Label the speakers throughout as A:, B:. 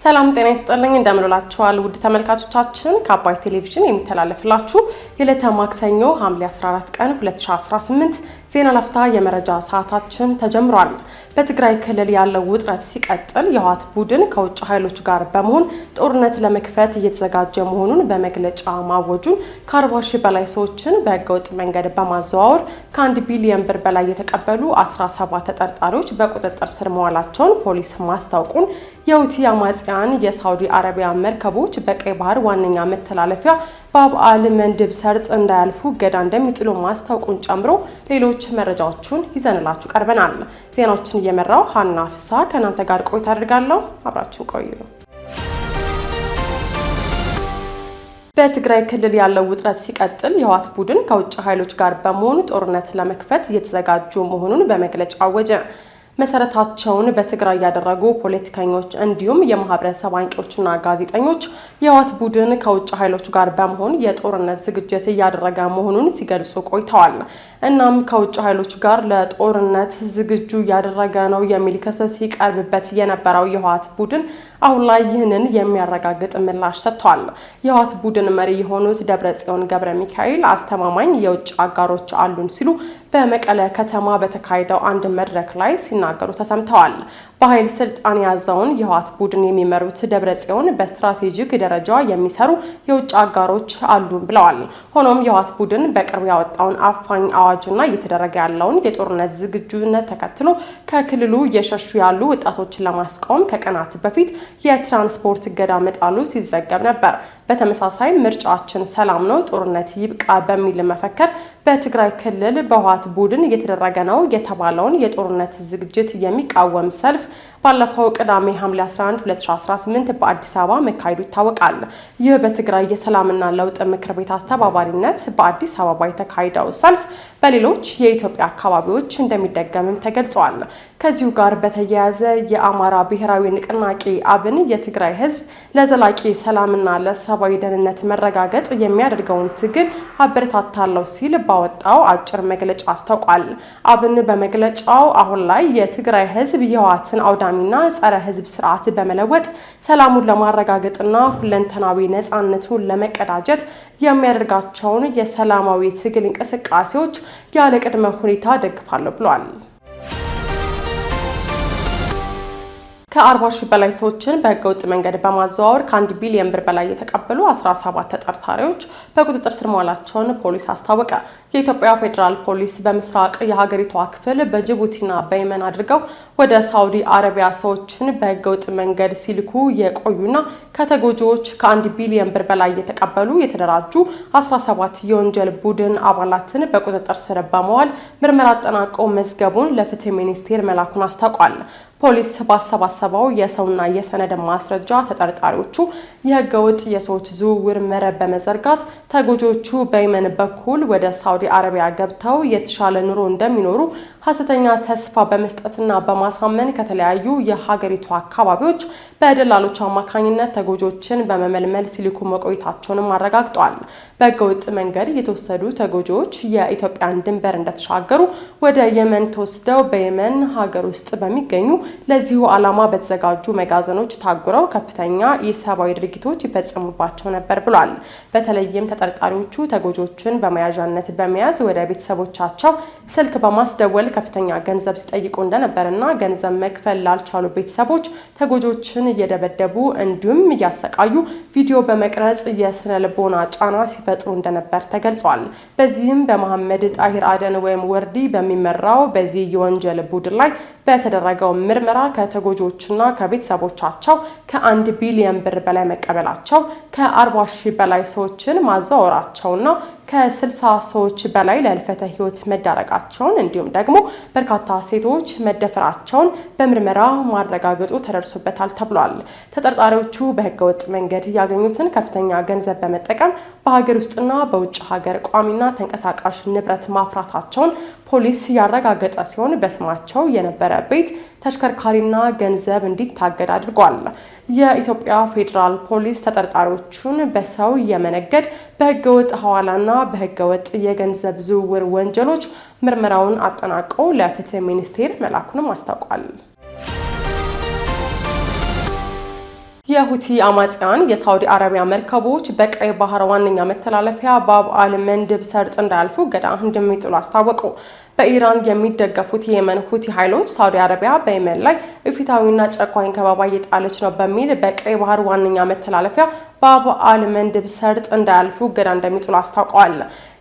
A: ሰላም ጤና ይስጥልኝ እንደምንላችኋል ውድ ተመልካቾቻችን ከአባይ ቴሌቪዥን የሚተላለፍላችሁ የዕለተ ማክሰኞ ሐምሌ 14 ቀን 2018 ዜና ለፍታ የመረጃ ሰዓታችን ተጀምሯል። በትግራይ ክልል ያለው ውጥረት ሲቀጥል የህወሓት ቡድን ከውጭ ኃይሎች ጋር በመሆን ጦርነት ለመክፈት እየተዘጋጀ መሆኑን በመግለጫ ማወጁን ከ40 ሺህ በላይ ሰዎችን በህገወጥ መንገድ በማዘዋወር ከ1 ቢሊዮን ብር በላይ የተቀበሉ 17 ተጠርጣሪዎች በቁጥጥር ስር መዋላቸውን ፖሊስ ማስታወቁን የሁቲ አማጽያን የሳውዲ አረቢያ መርከቦች በቀይ ባህር ዋነኛ መተላለፊያ በአብዓል መንድብ ሰርጥ እንዳያልፉ ገዳ እንደሚጥሉ ማስታወቁን ጨምሮ ሌሎች መረጃዎችን ይዘንላችሁ ቀርበናል። ዜናዎችን እየመራው ሀና ፍሳ ከናንተ ጋር ቆይታ አድርጋለሁ። አብራችን ቆዩ። በትግራይ ክልል ያለው ውጥረት ሲቀጥል የህወሓት ቡድን ከውጭ ኃይሎች ጋር በመሆኑ ጦርነት ለመክፈት እየተዘጋጁ መሆኑን በመግለጫ አወጀ። መሰረታቸውን በትግራይ ያደረጉ ፖለቲከኞች እንዲሁም የማህበረሰብ አንቂዎችና ጋዜጠኞች የህወሓት ቡድን ከውጭ ኃይሎች ጋር በመሆን የጦርነት ዝግጅት እያደረገ መሆኑን ሲገልጹ ቆይተዋል። እናም ከውጭ ኃይሎች ጋር ለጦርነት ዝግጁ እያደረገ ነው የሚል ክስ ሲቀርብበት የነበረው የህወሓት ቡድን አሁን ላይ ይህንን የሚያረጋግጥ ምላሽ ሰጥቷል። የህወሓት ቡድን መሪ የሆኑት ደብረጽዮን ገብረ ሚካኤል አስተማማኝ የውጭ አጋሮች አሉን ሲሉ በመቀለ ከተማ በተካሄደው አንድ መድረክ ላይ ሲናገሩ ተሰምተዋል። በኃይል ስልጣን የያዘውን የህወሓት ቡድን የሚመሩት ደብረጽዮን በስትራቴጂክ ደረጃ የሚሰሩ የውጭ አጋሮች አሉን ብለዋል። ሆኖም የህወሓት ቡድን በቅርብ ያወጣውን አፋኝ አዋጅና እየተደረገ ያለውን የጦርነት ዝግጁነት ተከትሎ ከክልሉ እየሸሹ ያሉ ወጣቶችን ለማስቆም ከቀናት በፊት የትራንስፖርት እገዳ መጣሉ ሲዘገብ ነበር። በተመሳሳይ ምርጫችን ሰላም ነው፣ ጦርነት ይብቃ በሚል መፈክር በትግራይ ክልል በህወሓት ቡድን እየተደረገ ነው የተባለውን የጦርነት ዝግጅት የሚቃወም ሰልፍ ባለፈው ቅዳሜ ሐምሌ 11 2018 በአዲስ አበባ መካሄዱ ይታወቃል። ይህ በትግራይ የሰላምና ለውጥ ምክር ቤት አስተባባሪነት በአዲስ አበባ የተካሄደው ሰልፍ በሌሎች የኢትዮጵያ አካባቢዎች እንደሚደገምም ተገልጿል። ከዚሁ ጋር በተያያዘ የአማራ ብሔራዊ ንቅናቄ አብን የትግራይ ህዝብ ለዘላቂ ሰላምና ለሰብአዊ ደህንነት መረጋገጥ የሚያደርገውን ትግል አበረታታለሁ ሲል ባወጣው አጭር መግለጫ አስታውቋል። አብን በመግለጫው አሁን ላይ የትግራይ ህዝብ የህወሓትን አውዳሚና ጸረ ህዝብ ስርዓት በመለወጥ ሰላሙን ለማረጋገጥና ሁለንተናዊ ነፃነቱን ለመቀዳጀት የሚያደርጋቸውን የሰላማዊ ትግል እንቅስቃሴዎች ያለ ቅድመ ሁኔታ ደግፋለሁ ብሏል። ከ40 ሺህ በላይ ሰዎችን በህገወጥ መንገድ በማዘዋወር ከ1 ቢሊዮን ብር በላይ የተቀበሉ 17 ተጠርጣሪዎች በቁጥጥር ስር መዋላቸውን ፖሊስ አስታወቀ። የኢትዮጵያ ፌዴራል ፖሊስ በምስራቅ የሀገሪቷ ክፍል በጅቡቲና በየመን አድርገው ወደ ሳውዲ አረቢያ ሰዎችን በህገወጥ መንገድ ሲልኩ የቆዩና ከተጎጂዎች ከ1 ቢሊዮን ብር በላይ የተቀበሉ የተደራጁ 17 የወንጀል ቡድን አባላትን በቁጥጥር ስር በመዋል ምርመራ አጠናቀው መዝገቡን ለፍትህ ሚኒስቴር መላኩን አስታውቋል። ፖሊስ ባሰባሰበው የሰውና የሰነድ ማስረጃ ተጠርጣሪዎቹ የህገወጥ የሰዎች ዝውውር መረብ በመዘርጋት ተጎጂዎቹ በየመን በኩል ወደ ሳውዲ አረቢያ ገብተው የተሻለ ኑሮ እንደሚኖሩ ሐሰተኛ ተስፋ በመስጠትና በማሳመን ከተለያዩ የሀገሪቱ አካባቢዎች በደላሎች አማካኝነት ተጎጂዎችን በመመልመል ሲልኩ መቆየታቸውንም አረጋግጠዋል። በህገወጥ መንገድ የተወሰዱ ተጎጂዎች የኢትዮጵያን ድንበር እንደተሻገሩ ወደ የመን ተወስደው በየመን ሀገር ውስጥ በሚገኙ ለዚሁ ዓላማ በተዘጋጁ መጋዘኖች ታጉረው ከፍተኛ ኢሰብአዊ ድርጊቶች ይፈጸሙባቸው ነበር ብሏል። በተለይም ተጠርጣሪዎቹ ተጎጂዎችን በመያዣነት በመያዝ ወደ ቤተሰቦቻቸው ስልክ በማስደወል ከፍተኛ ገንዘብ ሲጠይቁ እንደነበርና ገንዘብ መክፈል ላልቻሉ ቤተሰቦች ተጎጂዎችን እየደበደቡ እንዲሁም እያሰቃዩ ቪዲዮ በመቅረጽ የስነ ልቦና ጫና ሲፈጥሩ እንደነበር ተገልጿል። በዚህም በመሐመድ ጣሂር አደን ወይም ወርዲ በሚመራው በዚህ የወንጀል ቡድን ላይ በተደረገው ምርመራ ከተጎጂዎችና ከቤተሰቦቻቸው ከ1 ቢሊዮን ብር በላይ መቀበላቸው፣ ከ40 ሺህ በላይ ሰዎችን ማዘዋወራቸውና ከ60 ሰዎች በላይ ለህልፈተ ህይወት መዳረጋቸውን እንዲሁም ደግሞ በርካታ ሴቶች መደፈራቸውን በምርመራ ማረጋገጡ ተደርሶበታል ተብሏል። ተጠርጣሪዎቹ በህገወጥ መንገድ ያገኙትን ከፍተኛ ገንዘብ በመጠቀም በሀገር ውስጥና በውጭ ሀገር ቋሚና ተንቀሳቃሽ ንብረት ማፍራታቸውን ፖሊስ ያረጋገጠ ሲሆን በስማቸው የነበረ ቤት፣ ተሽከርካሪና ገንዘብ እንዲታገድ አድርጓል። የኢትዮጵያ ፌዴራል ፖሊስ ተጠርጣሪዎቹን በሰው የመነገድ በህገወጥ ሐዋላና በህገወጥ የገንዘብ ዝውውር ወንጀሎች ምርመራውን አጠናቆ ለፍትህ ሚኒስቴር መላኩንም አስታውቋል። የሁቲ አማጽያን የሳውዲ አረቢያ መርከቦች በቀይ ባህር ዋነኛ መተላለፊያ ባብ አል መንድብ ሰርጥ እንዳያልፉ እገዳ እንደሚጥሉ አስታወቁ። በኢራን የሚደገፉት የየመን ሁቲ ኃይሎች ሳውዲ አረቢያ በየመን ላይ ኢፍትሐዊና ጨቋኝ ከበባ እየጣለች ነው በሚል በቀይ ባህር ዋነኛ መተላለፊያ ባብ አል መንድብ ሰርጥ እንዳያልፉ እገዳ እንደሚጥሉ አስታውቀዋል።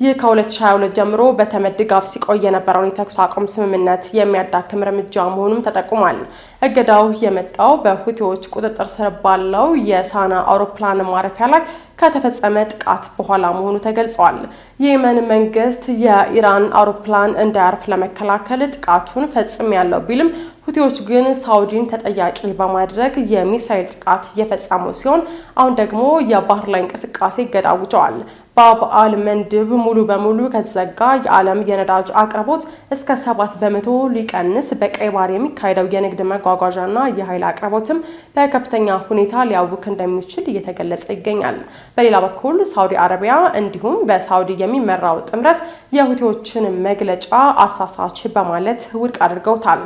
A: ይህ ከ2022 ጀምሮ በተመድ ድጋፍ ሲቆይ የነበረውን የተኩስ አቁም ስምምነት የሚያዳክም እርምጃ መሆኑም ተጠቁሟል። እገዳው የመጣው በሁቲዎች ቁጥጥር ስር ባለው የሳና አውሮፕላን ማረፊያ ላይ ከተፈጸመ ጥቃት በኋላ መሆኑ ተገልጿል። የየመን መንግስት የኢራን አውሮፕላን እንዳያርፍ ለመከላከል ጥቃቱን ፈጽሜያለሁ ቢልም ሁቲዎች ግን ሳውዲን ተጠያቂ በማድረግ የሚሳኤል ጥቃት እየፈጸሙ ሲሆን አሁን ደግሞ የባህር ላይ እንቅስቃሴ እገዳ አውጀዋል። ባብ አል መንድብ ሙሉ በሙሉ ከተዘጋ የዓለም የነዳጅ አቅርቦት እስከ 7 በመቶ ሊቀንስ፣ በቀይ ባህር የሚካሄደው የንግድ መጓጓዣና የኃይል አቅርቦትም በከፍተኛ ሁኔታ ሊያውክ እንደሚችል እየተገለጸ ይገኛል። በሌላ በኩል ሳውዲ አረቢያ እንዲሁም በሳውዲ የሚመራው ጥምረት የሁቲዎችን መግለጫ አሳሳች በማለት ውድቅ አድርገውታል።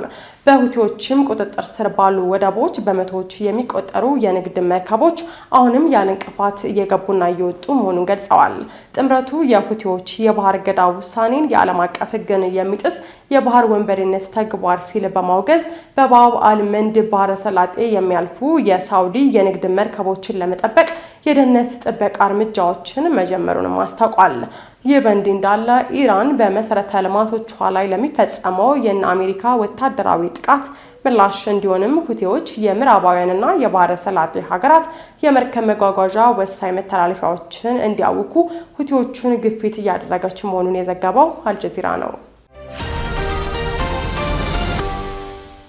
A: በሁቲዎችም ቁጥጥር ስር ባሉ ወደቦች በመቶዎች የሚቆጠሩ የንግድ መርከቦች አሁንም ያለ እንቅፋት እየገቡና እየወጡ መሆኑን ገልጸዋል። ጥምረቱ የሁቲዎች የባህር እገዳ ውሳኔን የዓለም አቀፍ ሕግን የሚጥስ የባህር ወንበዴነት ተግባር ሲል በማውገዝ በባብ አል መንድብ ባህረ ሰላጤ የሚያልፉ የሳውዲ የንግድ መርከቦችን ለመጠበቅ የደህንነት ጥበቃ እርምጃዎችን መጀመሩንም አስታውቋል። ይህ በእንዲህ እንዳለ ኢራን በመሰረተ ልማቶቿ ላይ ለሚፈጸመው የእነ አሜሪካ ወታደራዊ ጥቃት ምላሽ እንዲሆንም ሁቲዎች የምዕራባውያንና የባህረ ሰላጤ ሀገራት የመርከብ መጓጓዣ ወሳኝ መተላለፊያዎችን እንዲያውኩ ሁቲዎቹን ግፊት እያደረገች መሆኑን የዘገበው አልጀዚራ ነው።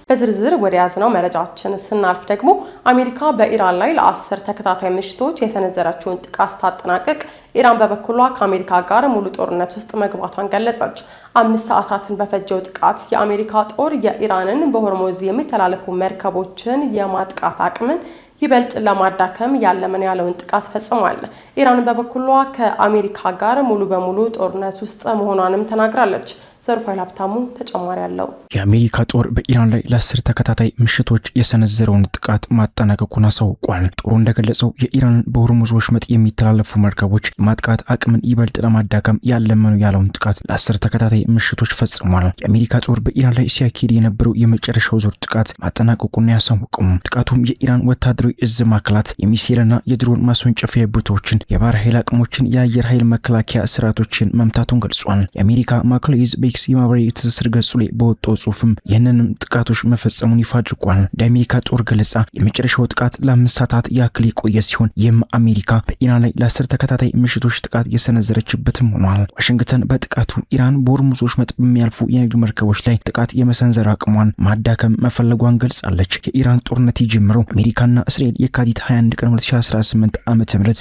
A: በዝርዝር ወደ ያዝነው መረጃችን ስናልፍ ደግሞ አሜሪካ በኢራን ላይ ለ10 ተከታታይ ምሽቶች የሰነዘረችውን ጥቃት ስታጠናቅቅ ኢራን በበኩሏ ከአሜሪካ ጋር ሙሉ ጦርነት ውስጥ መግባቷን ገለጸች። 5 ሰዓታትን በፈጀው ጥቃት የአሜሪካ ጦር የኢራንን በሆርሙዝ የሚተላለፉ መርከቦችን የማጥቃት አቅምን ይበልጥ ለማዳከም ያለመን ያለውን ጥቃት ፈጽሟል። ኢራን በበኩሏ ከአሜሪካ ጋር ሙሉ በሙሉ ጦርነት ውስጥ መሆኗንም ተናግራለች። ዘርፋይል ሀብታሙ ተጨማሪ ያለው።
B: የአሜሪካ ጦር በኢራን ላይ ለ10 ተከታታይ ምሽቶች የሰነዘረውን ጥቃት ማጠናቀቁን አሳውቋል። ጦሩ እንደገለጸው የኢራንን በሆርሙዝ ወሽመጥ የሚተላለፉ መርከቦች የማጥቃት አቅምን ይበልጥ ለማዳከም ያለመኑ ያለውን ጥቃት ለ10 ተከታታይ ምሽቶች ፈጽሟል። የአሜሪካ ጦር በኢራን ላይ ሲያካሄድ የነበረው የመጨረሻው ዙር ጥቃት ማጠናቀቁን ያሳወቀው ጥቃቱም የኢራን ወታደራዊ እዝ ማዕከላት፣ የሚሳኤልና የድሮን ማስወንጨፊያ ቦታዎችን፣ የባህር ኃይል አቅሞችን፣ የአየር ኃይል መከላከያ ስርዓቶችን መምታቱን ገልጿል። የአሜሪካ ማዕከላዊ እዝ በኤክስ የማህበራዊ ትስስር ገጹ ላይ በወጣው ጽሑፍም ይህንንም ጥቃቶች መፈጸሙን ይፋ አድርጓል። የአሜሪካ ጦር ገለጻ የመጨረሻው ጥቃት ለ5 ሰዓታት ያክል የቆየ ሲሆን ይህም አሜሪካ በኢራን ላይ ለ10 ተከታታይ ምሽቶች ጥቃት የሰነዘረችበትም ሆኗል። ዋሽንግተን በጥቃቱ ኢራን በሆርሙዝ ወሽመጥ በሚያልፉ የንግድ መርከቦች ላይ ጥቃት የመሰንዘር አቅሟን ማዳከም መፈለጓን ገልጻለች። የኢራን ጦርነት የጀመረው አሜሪካና እስራኤል የካቲት 21 ቀን 2018 ዓ.ም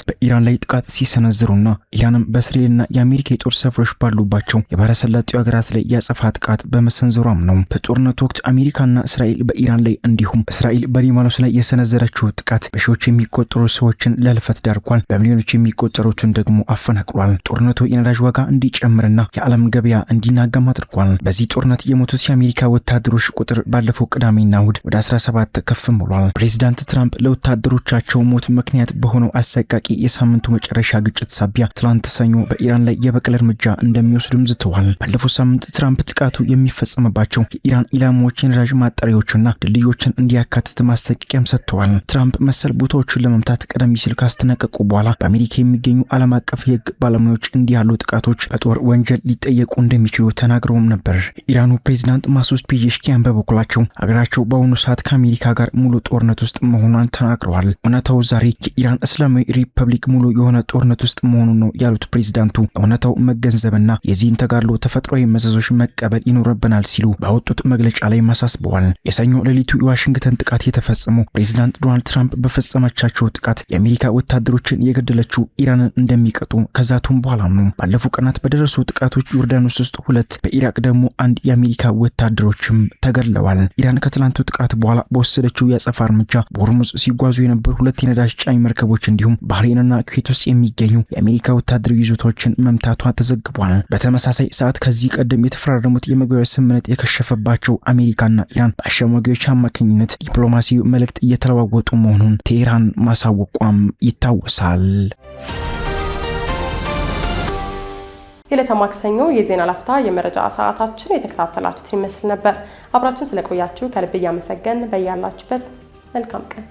B: በኢራን ላይ ጥቃት ሲሰነዝሩና ኢራንም በእስራኤልና የአሜሪካ የጦር ሰፈሮች ባሉባቸው የባህረ ሰላጤው ሀገራት ላይ ያጸፋ ጥቃት በመሰንዘሯም ነው። በጦርነቱ ወቅት አሜሪካና እስራኤል በኢራን ላይ እንዲሁም እስራኤል በሊባኖስ ላይ የሰነዘረችው ጥቃት በሺዎች የሚቆጠሩ ሰዎችን ለህልፈት ዳርጓል፣ በሚሊዮኖች የሚቆጠሩትን ደግሞ አፈናቅሏል። ጦርነቱ የነዳጅ ዋጋ እንዲጨምርና የዓለም ገበያ እንዲናጋም አድርጓል። በዚህ ጦርነት የሞቱት የአሜሪካ ወታደሮች ቁጥር ባለፈው ቅዳሜና እሁድ ወደ 17 ከፍ ብሏል። ፕሬዚዳንት ትራምፕ ለወታደሮቻቸው ሞት ምክንያት በሆነው አሰቃቂ የሳምንቱ መጨረሻ ግጭት ሳቢያ ትላንት ሰኞ በኢራን ላይ የበቀል እርምጃ እንደሚወስዱም ዝተዋል። ባለፈው ሳምንት ትራምፕ ጥቃቱ የሚፈጸምባቸው የኢራን ኢላማዎች የነዳጅ ማጣሪያዎችና ድልድዮችን እንዲያካትት ማስጠንቀቂያም ሰጥተዋል። ትራምፕ መሰል ቦታዎችን ለመምታት ቀደም ሲል ካስጠነቀቁ በኋላ በአሜሪካ የሚገኙ ዓለም አቀፍ የህግ ባለሙያዎች እንዲህ ያሉ ጥቃቶች በጦር ወንጀል ሊጠየቁ እንደሚችሉ ተናግረውም ነበር። የኢራኑ ፕሬዚዳንት ማሱድ ፔዜሽኪያን በበኩላቸው ሀገራቸው በአሁኑ ሰዓት ከአሜሪካ ጋር ሙሉ ጦርነት ውስጥ መሆኗን ተናግረዋል። እውነታው ዛሬ የኢራን እስላማዊ ሪፐብሊክ ሙሉ የሆነ ጦርነት ውስጥ መሆኑን ነው ያሉት ፕሬዚዳንቱ እውነታው መገንዘብና የዚህን ተጋድሎ ተፈጥሯዊ መዘዞች መቀበል ይኖርብናል ሲሉ ባወጡት መግለጫ ላይ ማሳስበዋል። የሰኞ ሌሊቱ የዋሽንግተን ጥቃት የተፈጸመው ፕሬዚዳንት ዶናልድ ትራምፕ በፈጸመቻቸው ጥቃት የአሜሪካ ወታደሮችን የገደለችው ኢራንን እንደሚቀጡ ከዛቱም በኋላም ነው። ባለፉት ቀናት በደረሱ ጥቃቶች ዮርዳኖስ ውስጥ 2 በኢራቅ ደግሞ 1 የአሜሪካ ወታደሮችም ተገድለዋል። ኢራን ከትላንቱ ጥቃት በኋላ በወሰደችው የአጸፋ እርምጃ በሆርሙዝ ሲጓዙ የነበሩ 2 የነዳጅ ጫኝ መርከቦች እንዲሁም ባህሬንና ኩዌት ውስጥ የሚገኙ የአሜሪካ ወታደራዊ ይዞታዎችን መምታቷ ተዘግቧል። በተመሳሳይ ሰዓት ከዚህ ቀደም የተፈራረሙት የመግባቢያ ስምምነት የከሸፈባቸው አሜሪካና ኢራን በአሸማጊዎች አማካኝነት ዲፕሎማሲያዊ መልእክት እየተለዋወጡ መሆኑን ቴህራን ማሳወቋም ይታወሳል።
A: የዕለተ ማክሰኞ የዜና ላፍታ የመረጃ ሰዓታችን የተከታተላችሁት ይመስል ነበር። አብራችን ስለቆያችሁ ከልብ እያመሰገን በያላችሁበት መልካም ቀን